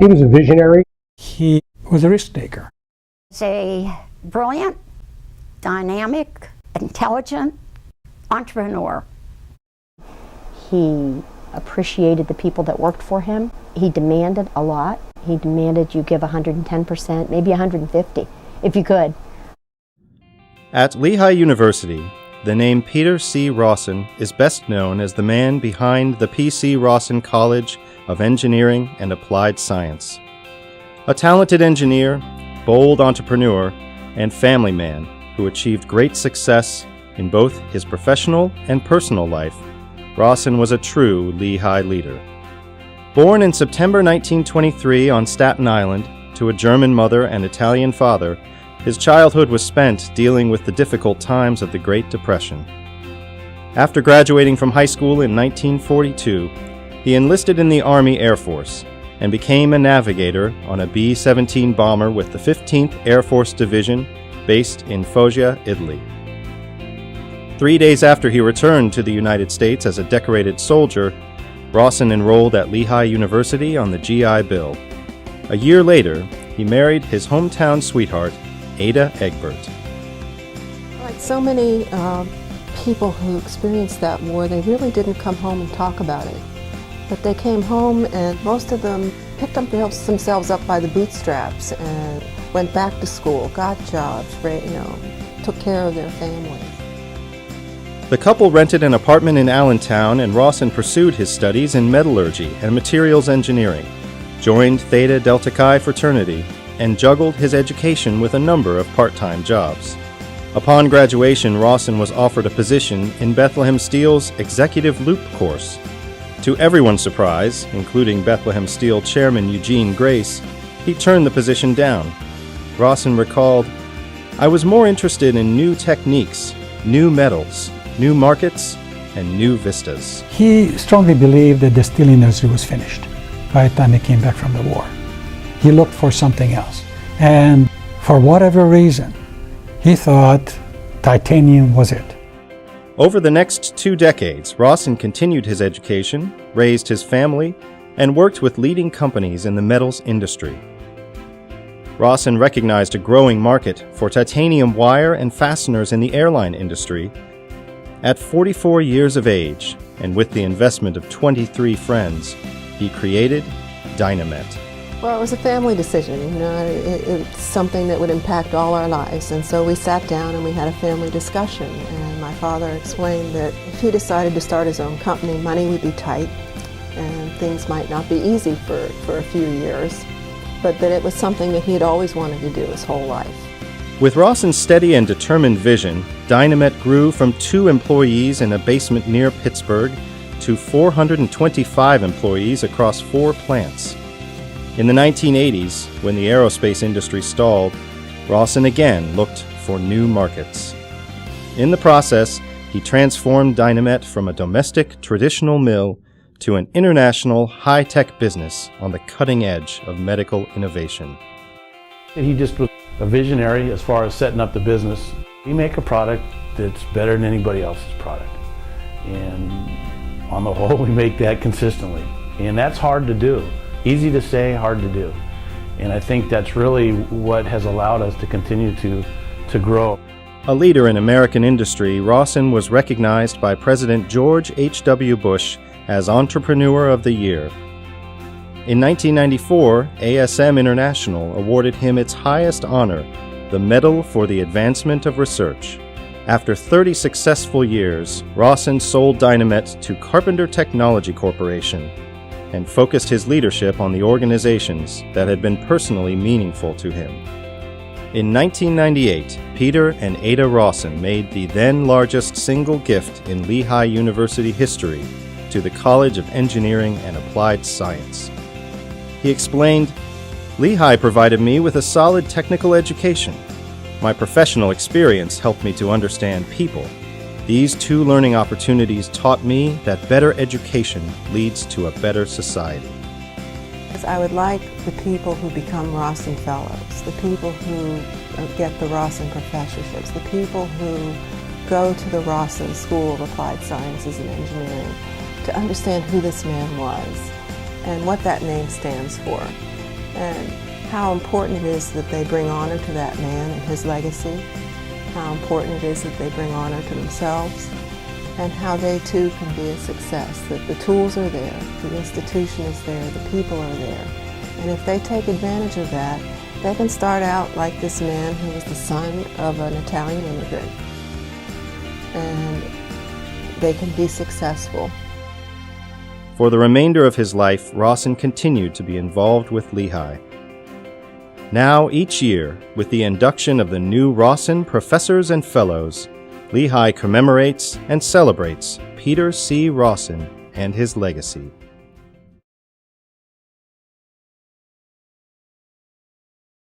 He was a visionary. He was a risk taker. He's a brilliant, dynamic, intelligent entrepreneur. He appreciated the people that worked for him. He demanded a lot. He demanded you give 110%, maybe 150, if you could. At Lehigh University, the name Peter C. Rossin is best known as the man behind the P.C. Rossin College of Engineering and Applied Science. A talented engineer, bold entrepreneur, and family man who achieved great success in both his professional and personal life, Rossin was a true Lehigh leader. Born in September 1923 on Staten Island to a German mother and Italian father, his childhood was spent dealing with the difficult times of the Great Depression. After graduating from high school in 1942, he enlisted in the Army Air Force and became a navigator on a B-17 bomber with the 15th Air Force Division based in Foggia, Italy. 3 days after he returned to the United States as a decorated soldier, Rossin enrolled at Lehigh University on the GI Bill. A year later, he married his hometown sweetheart, Ada Egbert. Like so many people who experienced that war, they really didn't come home and talk about it. But they came home and most of them picked themselves up by the bootstraps and went back to school, got jobs, took care of their families. The couple rented an apartment in Allentown, and Rossin pursued his studies in metallurgy and materials engineering, joined Theta Delta Chi fraternity, and juggled his education with a number of part-time jobs. Upon graduation, Rossin was offered a position in Bethlehem Steel's Executive Loop course. To everyone's surprise, including Bethlehem Steel chairman Eugene Grace, he turned the position down. Rossin recalled, "I was more interested in new techniques, new metals, new markets, and new vistas." He strongly believed that the steel industry was finished by the time he came back from the war. He looked for something else. And for whatever reason, he thought titanium was it. Over the next 2 decades, Rossin continued his education, raised his family, and worked with leading companies in the metals industry. Rossin recognized a growing market for titanium wire and fasteners in the airline industry. At 44 years of age, and with the investment of 23 friends, he created Dynamet. Well, it was a family decision, it's something that would impact all our lives, and so we sat down and we had a family discussion, and my father explained that if he decided to start his own company, money would be tight, and things might not be easy for a few years, but that it was something that he had always wanted to do his whole life. With Rossin's steady and determined vision, Dynamet grew from 2 employees in a basement near Pittsburgh to 425 employees across 4 plants. In the 1980s, when the aerospace industry stalled, Rossin again looked for new markets. In the process, he transformed Dynamet from a domestic traditional mill to an international high-tech business on the cutting edge of medical innovation. He just was a visionary as far as setting up the business. We make a product that's better than anybody else's product. And on the whole, we make that consistently. And that's hard to do. Easy to say, hard to do. And I think that's really what has allowed us to continue to grow. A leader in American industry, Rossin was recognized by President George H.W. Bush as Entrepreneur of the Year. In 1994, ASM International awarded him its highest honor, the Medal for the Advancement of Research. After 30 successful years, Rossin sold Dynamet to Carpenter Technology Corporation and focused his leadership on the organizations that had been personally meaningful to him. In 1998, Peter and Ada Rossin made the then largest single gift in Lehigh University history to the College of Engineering and Applied Science. He explained, "Lehigh provided me with a solid technical education. My professional experience helped me to understand people. These 2 learning opportunities taught me that better education leads to a better society." I would like the people who become Rossin Fellows, the people who get the Rossin professorships, the people who go to the Rossin School of Applied Sciences and Engineering to understand who this man was and what that name stands for. and how important it is that they bring honor to that man and his legacy, how important it is that they bring honor to themselves, and how they too can be a success, that the tools are there, the institution is there, the people are there. And if they take advantage of that, they can start out like this man who was the son of an Italian immigrant. And they can be successful. For the remainder of his life, Rossin continued to be involved with Lehigh. Now, each year, with the induction of the new Rossin Professors and Fellows, Lehigh commemorates and celebrates Peter C. Rossin and his legacy.